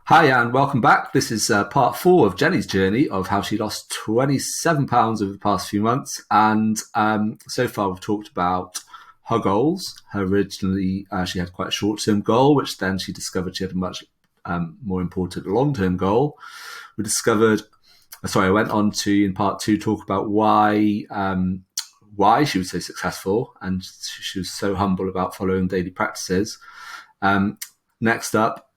Hi, and welcome back. This is part four of Jenny's journey of how she lost 27 pounds over the past few months. And so far, we've talked about her goals. Originally, she had quite a short term goal, which then she discovered she had a much more important long term goal. I went on to, in part two, talk about why she was so successful and she was so humble about following daily practices. Next up,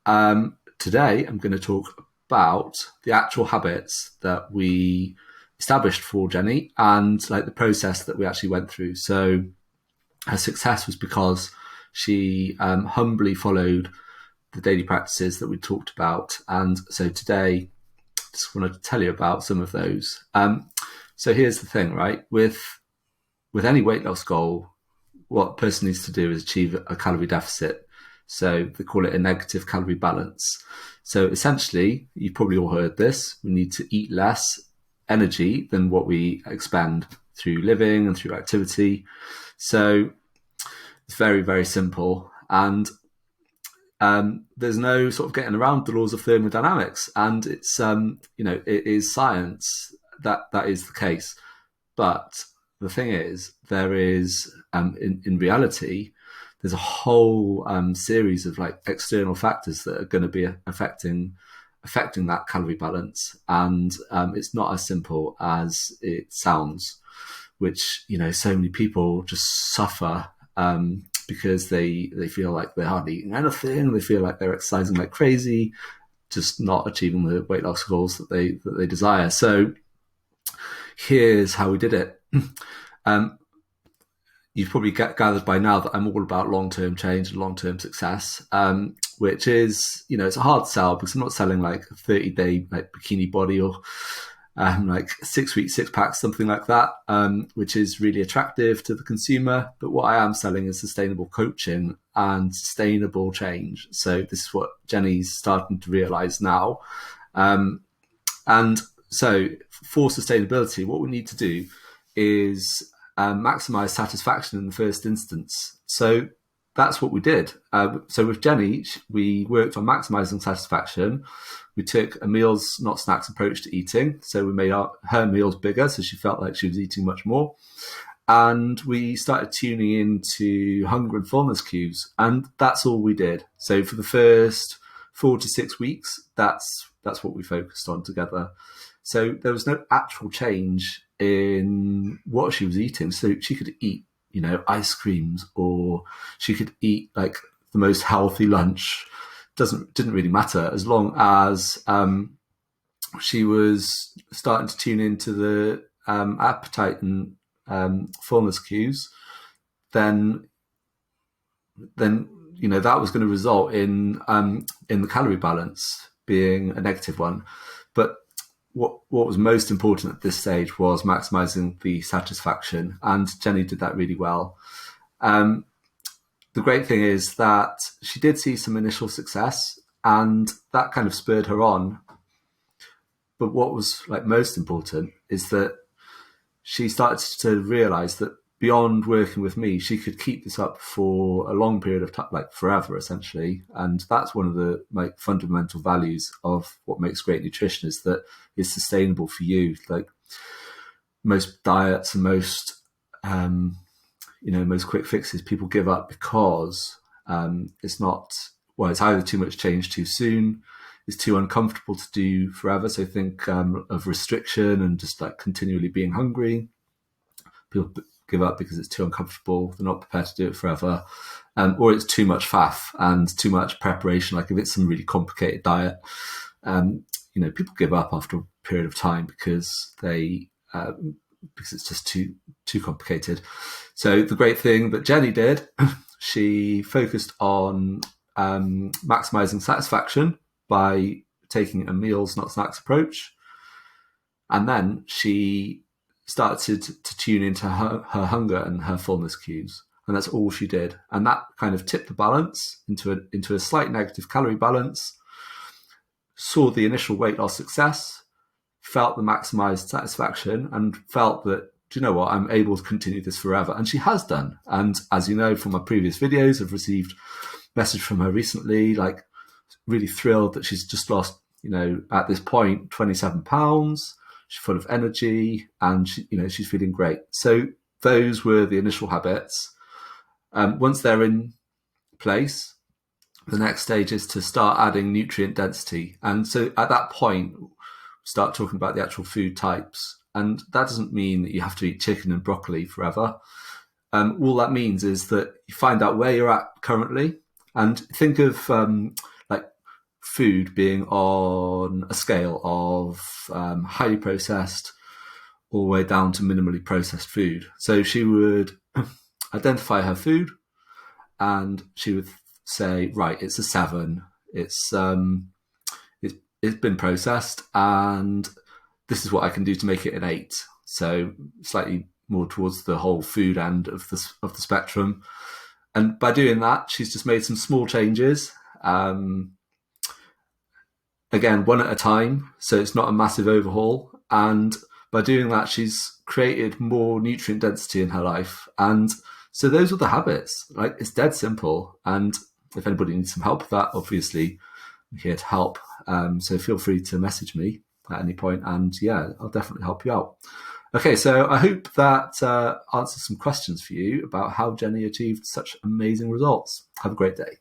today, I'm going to talk about the actual habits that we established for Jenny and like the process that we actually went through. So her success was because she humbly followed the daily practices that we talked about. And so today, I just want to tell you about some of those. So here's the thing, right? With any weight loss goal, what a person needs to do is achieve a calorie deficit. So they call it a negative calorie balance. So essentially, you've probably all heard this, we need to eat less energy than what we expend through living and through activity. So it's very, very simple. And there's no sort of getting around the laws of thermodynamics. And it's, it is science that is the case. But the thing is, there is, in reality, there's a whole series of like external factors that are going to be affecting that calorie balance, and it's not as simple as it sounds. Which so many people just suffer because they feel like they're hardly eating anything. They feel like they're exercising like crazy, just not achieving the weight loss goals that they desire. So here's how we did it. You've probably gathered by now that I'm all about long-term change and long-term success, which is, it's a hard sell because I'm not selling like a 30-day like bikini body or like 6-week six-pack, something like that, which is really attractive to the consumer. But what I am selling is sustainable coaching and sustainable change. So this is what Jenny's starting to realize now. And so for sustainability, what we need to do is maximize satisfaction in the first instance. So that's what we did. So with Jenny, we worked on maximizing satisfaction. We took a meals, not snacks approach to eating. So we made her meals bigger, so she felt like she was eating much more. And we started tuning into hunger and fullness cues. And that's all we did. So for the first 4 to 6 weeks, that's what we focused on together. So there was no actual change in what she was eating. So she could eat, ice creams, or she could eat like the most healthy lunch. Didn't really matter as long as she was starting to tune into the appetite and fullness cues. Then that was going to result in the calorie balance being a negative one. But what was most important at this stage was maximizing the satisfaction, and Jenny did that really well. The great thing is that she did see some initial success, and that kind of spurred her on. But what was like most important is that she started to realize that beyond working with me, she could keep this up for a long period of time, like forever, essentially. And that's one of the like fundamental values of what makes great nutrition, is that it's sustainable for you. Like most diets and most, most quick fixes, people give up because it's either too much change too soon, it's too uncomfortable to do forever. So think of restriction and just like continually being hungry. People give up because it's too uncomfortable, they're not prepared to do it forever, or it's too much faff and too much preparation. Like if it's some really complicated diet, people give up after a period of time because it's just too complicated. So the great thing that Jenny did, she focused on maximizing satisfaction by taking a meals, not snacks approach, and then she started to tune into her hunger and her fullness cues, and that's all she did. And that kind of tipped the balance into a slight negative calorie balance. Saw the initial weight loss success, felt the maximized satisfaction, and felt that, do you know what, I'm able to continue this forever. And she has done. And as you know from my previous videos, I've received message from her recently, like really thrilled that she's just lost, at this point, 27 pounds. She's full of energy and she's feeling great. So those were the initial habits. Once they're in place, the next stage is to start adding nutrient density. And so at that point, start talking about the actual food types. And that doesn't mean that you have to eat chicken and broccoli forever. All that means is that you find out where you're at currently and think of like food being on a scale of highly processed all the way down to minimally processed food. So she would identify her food and she would say, right, it's a 7. It's been processed and this is what I can do to make it an 8. So slightly more towards the whole food end of the spectrum. And by doing that, she's just made some small changes. Again, one at a time. So it's not a massive overhaul. And by doing that, she's created more nutrient density in her life. And so those are the habits. Like, it's dead simple. And if anybody needs some help with that, obviously I'm here to help. So feel free to message me at any point. And yeah, I'll definitely help you out. Okay, so I hope that answers some questions for you about how Jenny achieved such amazing results. Have a great day.